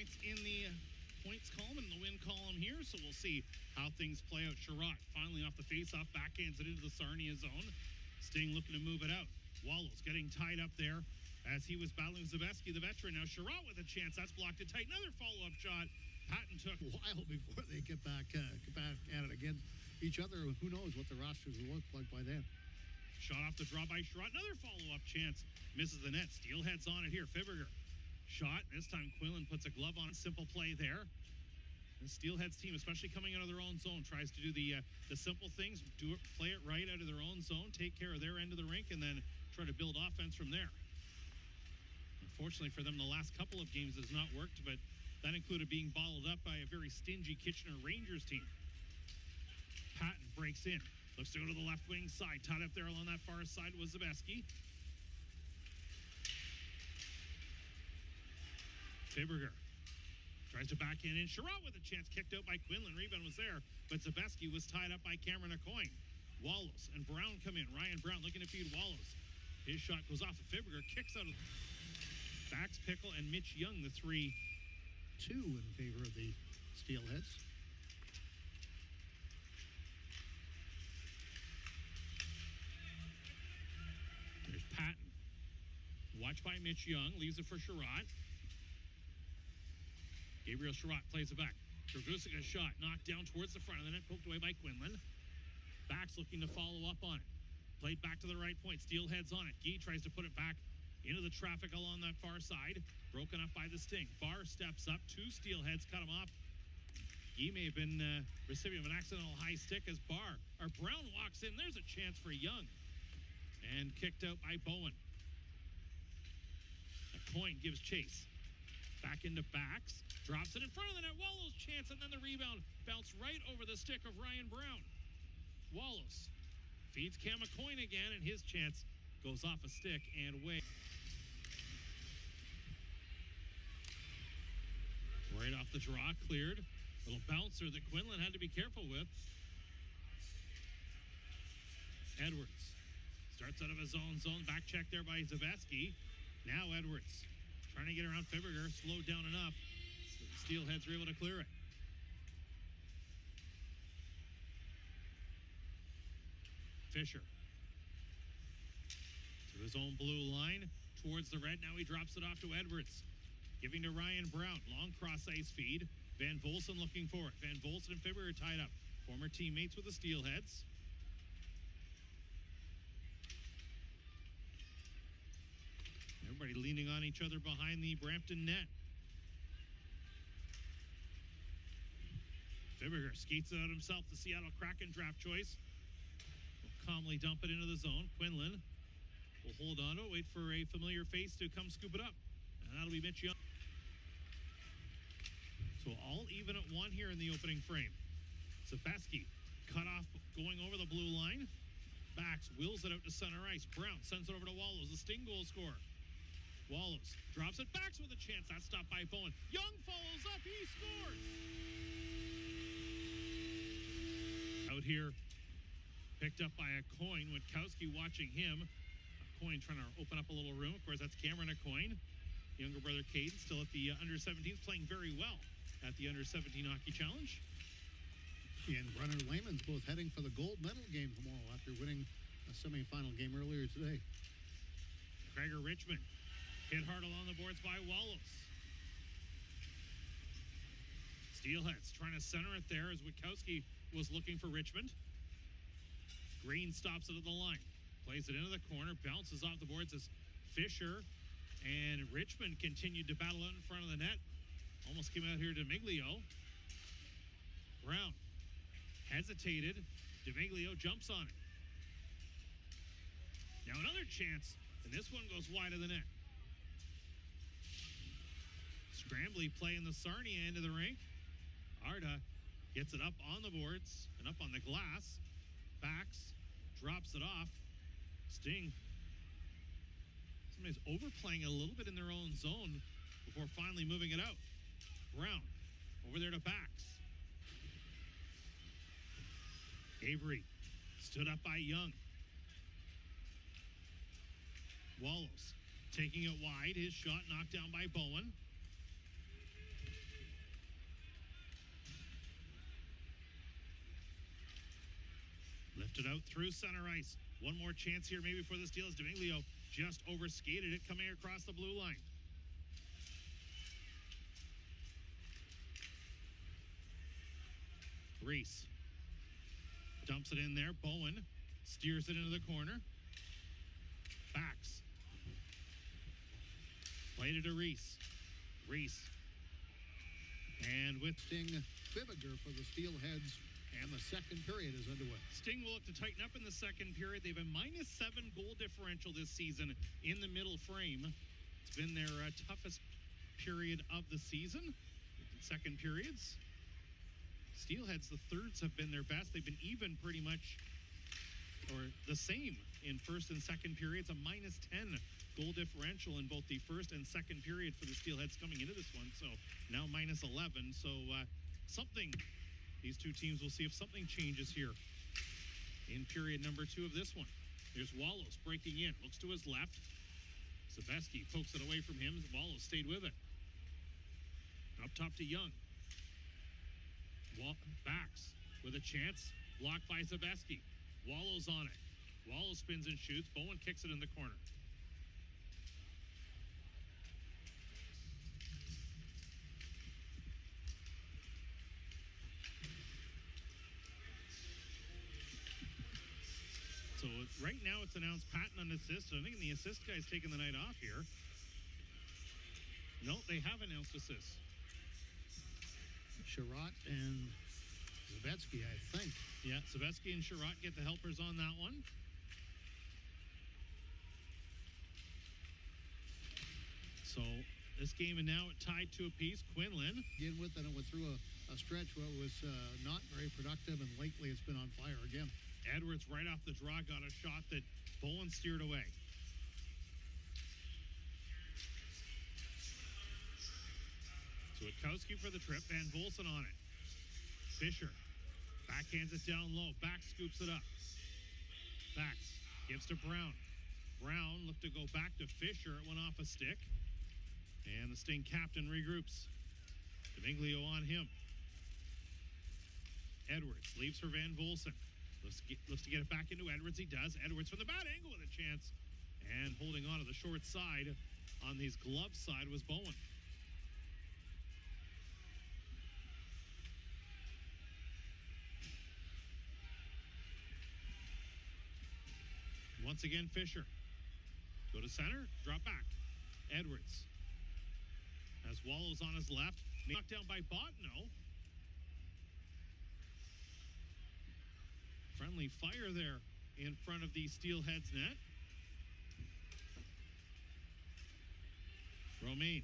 points in the points column and the win column here, so we'll see how things play out. Sherratt finally off the face-off, backhands it into the Sarnia zone. Sting looking to move it out. Wallows getting tied up there as he was battling Zabeski, the veteran. Now Sherratt with a chance. That's blocked it tight. Another follow-up shot. Patton took a while before they get back at it against each other. Who knows what the rosters will look like by then. Shot off the draw by Sherratt. Another follow-up chance. Misses the net. Steelheads on it here. Fibberger. Shot. This time Quinlan puts a glove on. Simple play there. The Steelheads team, especially coming out of their own zone, tries to do the simple things, play it right out of their own zone, take care of their end of the rink, and then try to build offense from there. Unfortunately for them, the last couple of games has not worked, but that included being bottled up by a very stingy Kitchener Rangers team. Patton breaks in, looks to go to the left wing side, tied up there along that far side was Zabeski. Fibberger tries to backhand in. Sherratt with a chance, kicked out by Quinlan. Rebound was there, but Zabeski was tied up by Cameron Aucoin. Wallows and Brown come in. Ryan Borwn looking to feed Wallows. His shot goes off of Fibberger, kicks out of Bax, Pickle, and Mitch Young, the 3-2 in favor of the Steelheads. There's Patton. Watched by Mitch Young, leaves it for Sherratt. Gabriel Sherratt plays it back. Dragusika's shot knocked down towards the front of the net, poked away by Quinlan. Bax looking to follow up on it. Played back to the right point. Steelheads on it. Guy tries to put it back into the traffic along that far side. Broken up by the Sting. Barr steps up. 2 Steelheads cut him off. Guy may have been recipient of an accidental high stick as Brown walks in. There's a chance for Young. And kicked out by Bowen. Aucoin gives chase. Back into Bax. Drops it in front of the net. Wallows chance, and then the rebound bounced right over the stick of Ryan Borwn. Wallows feeds Cam Aucoin again, and his chance goes off a stick and away. Right off the draw, cleared. Little bouncer that Quinlan had to be careful with. Edwards starts out of his own zone. Back check there by Zabeski. Now Edwards trying to get around Fibberger. Slowed down enough. The Steelheads are able to clear it. Fisher to his own blue line towards the red. Now he drops it off to Edwards, giving to Ryan Borwn. Long cross ice feed. Van Volsen looking for it. Van Volsen and Fibber are tied up. Former teammates with the Steelheads. Everybody leaning on each other behind the Brampton net. Fibberger skates it out himself, the Seattle Kraken draft choice. Will calmly dump it into the zone. Quinlan will hold on to it, wait for a familiar face to come scoop it up. And that'll be Mitch Young. So all even at 1 here in the opening frame. Zabeski cut off going over the blue line. Bax wheels it out to center ice. Brown sends it over to Wallows, the Sting goal scorer. Wallows drops it. Bax with a chance. That's stopped by Bowen. Young follows up. He scores. Out here, picked up by Aucoin. Witkowski watching him. Aucoin trying to open up a little room. Of course, that's Cameron Aucoin. Younger brother Caden still at the under-17s, playing very well at the under-17 hockey challenge. He and Brenner Lehman's both heading for the gold medal game tomorrow after winning a semifinal game earlier today. Gregor Richmond hit hard along the boards by Wallows. Steelheads trying to center it there as Witkowski was looking for Richmond. Green stops it at the line. Plays it into the corner. Bounces off the boards as Fisher and Richmond continued to battle out in front of the net. Almost came out here to Miglio. Brown hesitated. DeMiglio jumps on it. Now another chance, and this one goes wide of the net. Scrambly play in the Sarnia end of the rink. Arda gets it up on the boards and up on the glass. Bax drops it off. Sting somebody's overplaying a little bit in their own zone before finally moving it out. Brown over there to Bax. Avery stood up by Young. Wallows taking it wide. His shot knocked down by Bowen. Lifted out through center ice. One more chance here maybe for the Steelers. D'Amiglio just overskated it coming across the blue line. Reese dumps it in there. Bowen steers it into the corner. Backs. Played it to Reese. Reese. And with Sting Fibiger for the Steelheads, and the second period is underway. Sting will look to tighten up in the second period. They have a -7 goal differential this season in the middle frame. It's been their toughest period of the season. Second periods. Steelheads, the thirds have been their best. They've been even pretty much, or the same in first and second periods. A -10 goal differential in both the first and second period for the Steelheads coming into this one. So now -11. So something, these two teams will see if something changes here in period number 2 of this one. Here's Wallows breaking in. Looks to his left. Sebeski pokes it away from him. Wallows stayed with it. Up top to Young. Backs with a chance. Blocked by Sebeski. Wallows on it. Wallows spins and shoots. Bowen kicks it in the corner. So right now it's announced Patton on assist. I think the assist guy's taking the night off here. No, they have announced assists. Sherratt and Zabetsky, I think. Yeah, Sebeski and Sherratt get the helpers on that one. So this game is now tied to a piece. Quinlan. Begin with, and it went through a stretch where it was not very productive, and lately it's been on fire again. Edwards right off the draw got a shot that Bowen steered away. Witkowski for the trip. Van Volson on it. Fisher backhands it down low. Back scoops it up. Backs gives to Brown. Brown looked to go back to Fisher. It went off a stick. And the Sting captain regroups. D'Amiglio on him. Edwards leaves for Van Volson. Looks to get it back into Edwards. He does. Edwards from the bad angle with a chance. And holding on to the short side on his glove side was Bowen. Once again, Fisher. Go to center, drop back. Edwards has Wallows on his left. Knocked down by Botno. Friendly fire there in front of the Steelheads net. Romaine.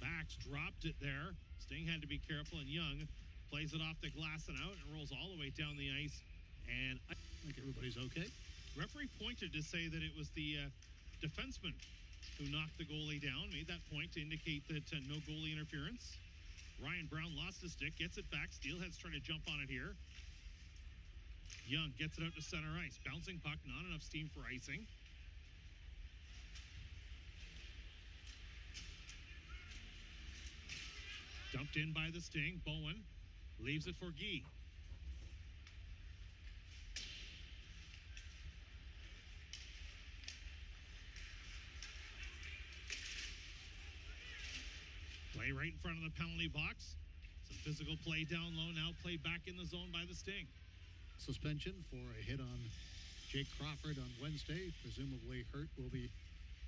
Backs dropped it there. Sting had to be careful, and Young plays it off the glass and out and rolls all the way down the ice. And I think everybody's okay. Referee pointed to say that it was the defenseman who knocked the goalie down, made that point to indicate that no goalie interference. Ryan Borwn lost the stick, gets it back. Steelheads trying to jump on it here. Young gets it out to center ice. Bouncing puck, not enough steam for icing. Dumped in by the Sting. Bowen leaves it for Guy. Play right in front of the penalty box. Some physical play down low. Now play back in the zone by the Sting. Suspension for a hit on Jake Crawford on Wednesday. Presumably Hurt will be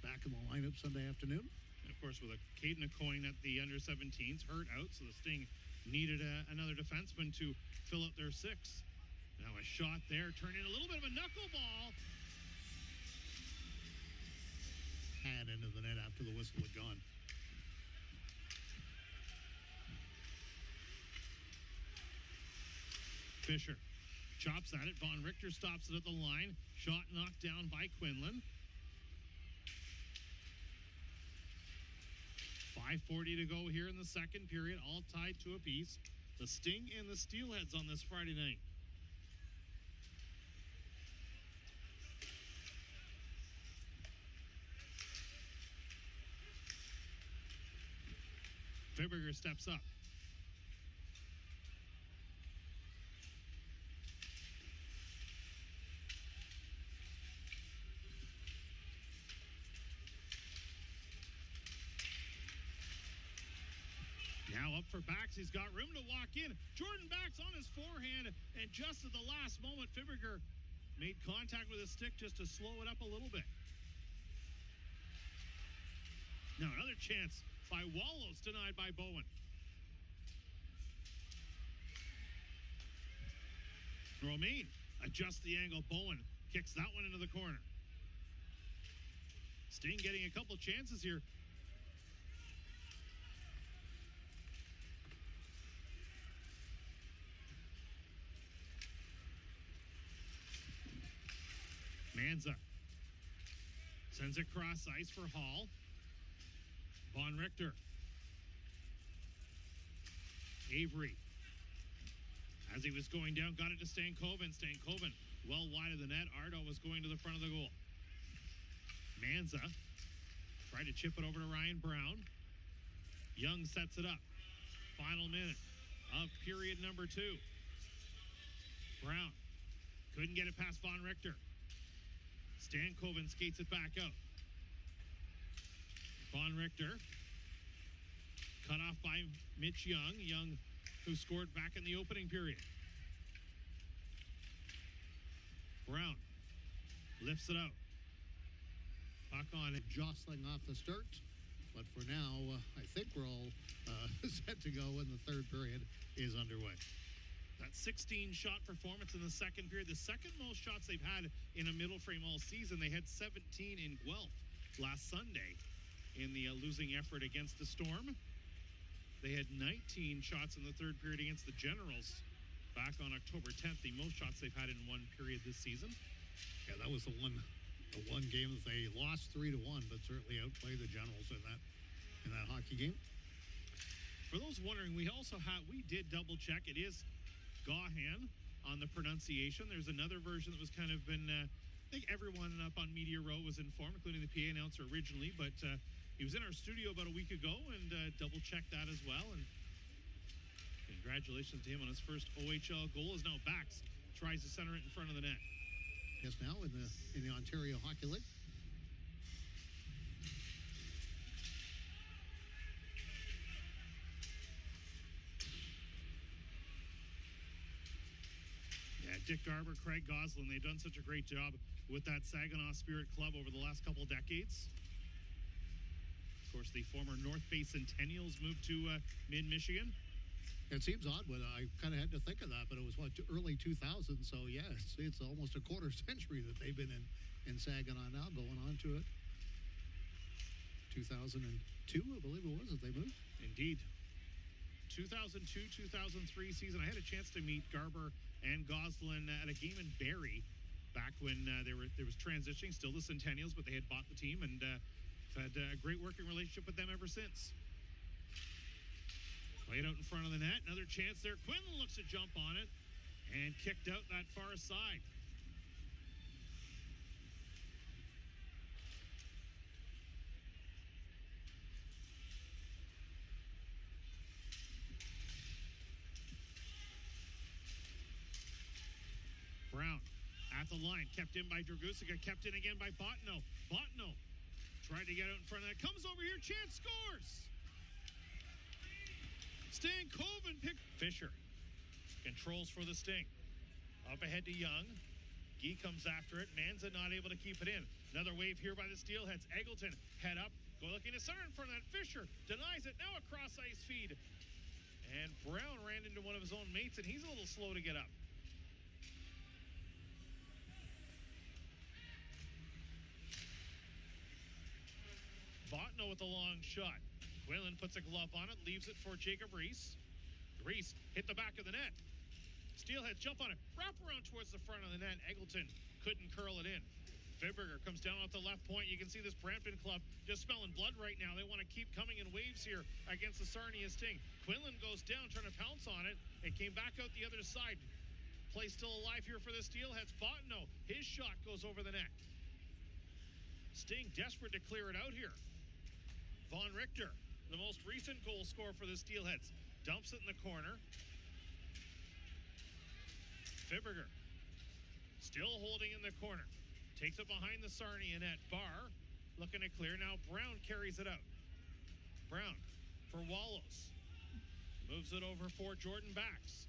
back in the lineup Sunday afternoon. And of course, with a Caden Coyne at the under-17s, Hurt out, so the Sting needed another defenseman to fill out their six. Now a shot there, turned in a little bit of a knuckleball. And into the net after the whistle had gone. Fisher chops at it. Von Richter stops it at the line. Shot knocked down by Quinlan. 5:40 to go here in the second period, all tied to a piece. The Sting and the Steelheads on this Friday night. Fibiger steps up. Now up for Bax. He's got room to walk in. Jordan Bax on his forehand, and just at the last moment, Fibberger made contact with his stick just to slow it up a little bit. Now another chance by Wallows, denied by Bowen. Romaine adjusts the angle. Bowen kicks that one into the corner. Sting getting a couple chances here. Manza sends it cross ice for Hall. Von Richter. Avery, as he was going down, got it to Stankoven. Stankoven well wide of the net. Ardo was going to the front of the goal. Manza tried to chip it over to Ryan Borwn. Young sets it up. Final minute of period number 2. Brown couldn't get it past Von Richter. Stankoven skates it back out. Von Richter cut off by Mitch Young. Young, who scored back in the opening period. Brown lifts it out. Puck on it. Jostling off the start. But for now, I think we're all set to go when the third period is underway. That 16-shot performance in the second period, the second most shots they've had in a middle frame all season. They had 17 in Guelph last Sunday in the losing effort against the Storm. They had 19 shots in the third period against the Generals back on October 10th, the most shots they've had in one period this season. Yeah, that was the one game that they lost 3-1, but certainly outplayed the Generals in that hockey game. For those wondering, we did double check. It is Gahan on the pronunciation. There's another version that was kind of been, I think everyone up on Media Row was informed, including the PA announcer originally, but he was in our studio about a week ago and double checked that as well. And congratulations to him on his first OHL goal. Is now Bax tries to center it in front of the net. Yes, now in the Ontario Hockey League. Dick Garber, Craig Goslin, they've done such a great job with that Saginaw Spirit Club over the last couple decades. Of course, the former North Bay Centennials moved to mid-Michigan. It seems odd, but I kind of had to think of that, but it was, early 2000, so yeah, it's almost a quarter century that they've been in Saginaw now, going on to it. 2002, I believe it was, that they moved. Indeed. 2002-2003 season, I had a chance to meet Garber and Goslin at a game in Barrie back when there was transitioning, still the Centennials, but they had bought the team, and had a great working relationship with them ever since. Played out in front of the net. Another chance there. Quinlan looks to jump on it and kicked out that far side. Brown at the line, kept in by Dragusica, kept in again by Botno. Botno tried to get out in front of that. Comes over here, chance, scores! Stankoven picked. Fisher controls for the Sting. Up ahead to Young. Gee comes after it. Manza not able to keep it in. Another wave here by the Steelheads. Eggleton head up, go looking to center in front of that. Fisher denies it. Now a cross ice feed. And Brown ran into one of his own mates, and he's a little slow to get up. Botno with a long shot. Quinlan puts a glove on it, leaves it for Jacob Reese. Reese hit the back of the net. Steelheads jump on it, wrap around towards the front of the net. Eggleton couldn't curl it in. Fibberger comes down off the left point. You can see this Brampton club just smelling blood right now. They want to keep coming in waves here against the Sarnia Sting. Quinlan goes down, trying to pounce on it. It came back out the other side. Play still alive here for the Steelheads. Botno, his shot goes over the net. Sting desperate to clear it out here. Von Richter, the most recent goal scorer for the Steelheads, dumps it in the corner. Fibberger still holding in the corner. Takes it behind the Sarnia net. Barr looking to clear. Now Brown carries it out. Brown for Wallows. Moves it over for Jordan Bax.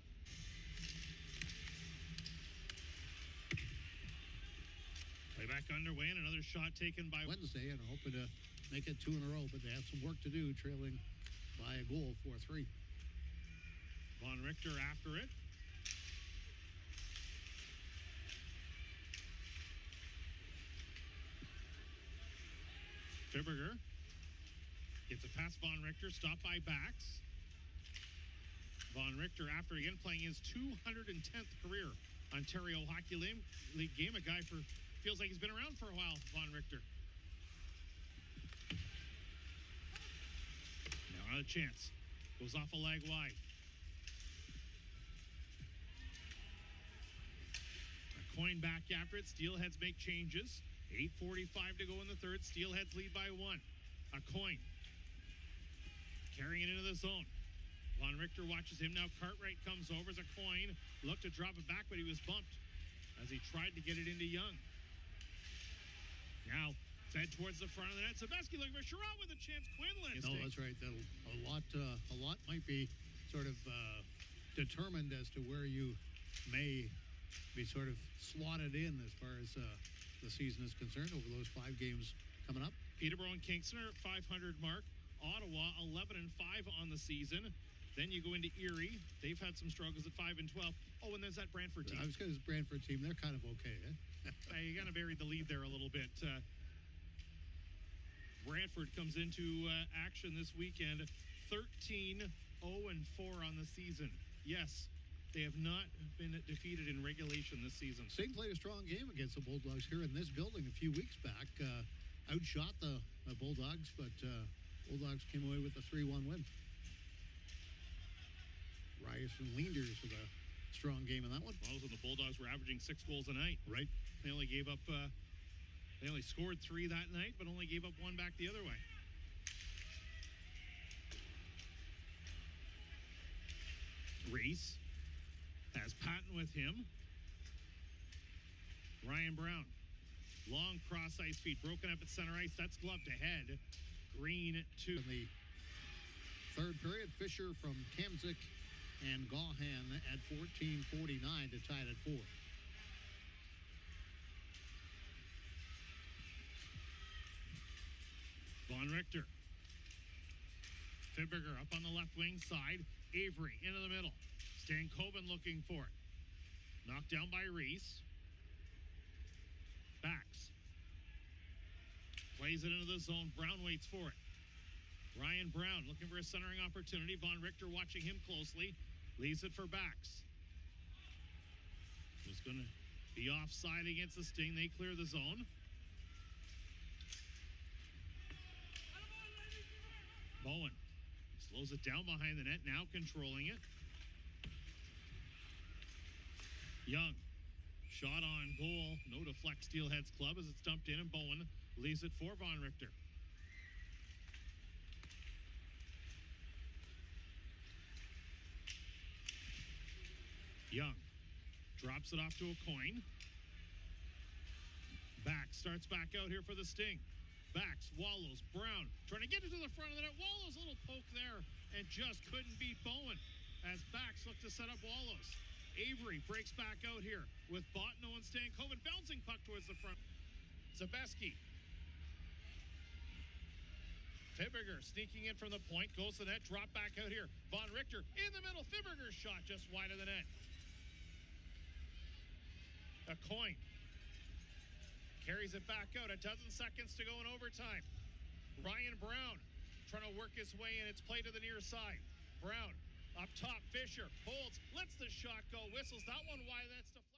Play back underway and another shot taken by Wednesday and are hoping to make it 2 in a row, but they have some work to do, trailing by a goal 4-3. Von Richter after it. Fibberger gets a pass. Von Richter, stopped by Bax. Von Richter, after again playing his 210th career Ontario Hockey League game, a guy feels like he's been around for a while. Von Richter. Now another chance. Goes off a leg wide. A coin back after it. Steelheads make changes. 8:45 to go in the third. Steelheads lead by 1. A coin. Carrying it into the zone. Von Richter watches him now. Cartwright comes over as a coin. Looked to drop it back, but he was bumped as he tried to get it into Young. Now fed towards the front of the net. Sebeski looking for Sherratt with a chance. Quinlan. No, that's right. A lot might be sort of determined as to where you may be sort of slotted in as far as the season is concerned over those 5 games coming up. Peterborough and Kingston are at 500 mark. Ottawa 11-5 on the season. Then you go into Erie. They've had some struggles at 5-12. Oh, and there's that Brantford team. I was going to say Brantford team. They're kind of okay, eh? You kind of buried the lead there a little bit. Brantford comes into action this weekend. 13-0-4 on the season. Yes, they have not been defeated in regulation this season. Sting played a strong game against the Bulldogs here in this building a few weeks back. Outshot the Bulldogs, but Bulldogs came away with a 3-1 win. Ryerson Leanders with a strong game in that one. Well, the Bulldogs were averaging 6 goals a night. Right. They only gave up. They only scored 3 that night, but only gave up 1 back the other way. Reese has Patton with him. Ryan Borwn. Long cross ice feed broken up at center ice. That's gloved ahead. Green to in the third period. Fisher from Kamzik and Gahan at 14:49 to tie it at 4. Von Richter. Fibberger up on the left wing side. Avery into the middle. Stankoven looking for it. Knocked down by Reese. Bax. Plays it into the zone. Brown waits for it. Ryan Borwn looking for a centering opportunity. Von Richter watching him closely. Leaves it for Bax. Was going to be offside against the Sting. They clear the zone. Bowen slows it down behind the net. Now controlling it. Young. Shot on goal. No deflect Steelheads club as it's dumped in, and Bowen leaves it for Von Richter. Young drops it off to a coin. Bax starts back out here for the Sting. Bax, Wallows, Brown trying to get it to the front of the net. Wallows, a little poke there and just couldn't beat Bowen as Bax looked to set up Wallows. Avery breaks back out here with Botno and Stankoven bouncing puck towards the front. Sebeski. Fibberger sneaking in from the point, goes to the net, drop back out here. Von Richter in the middle. Fibberger's shot just wide of the net. A coin. Carries it back out. A dozen seconds to go in overtime. Ryan Borwn trying to work his way in. It's played to the near side. Brown up top. Fisher holds. Lets the shot go. Whistles that one wide. That's deflected.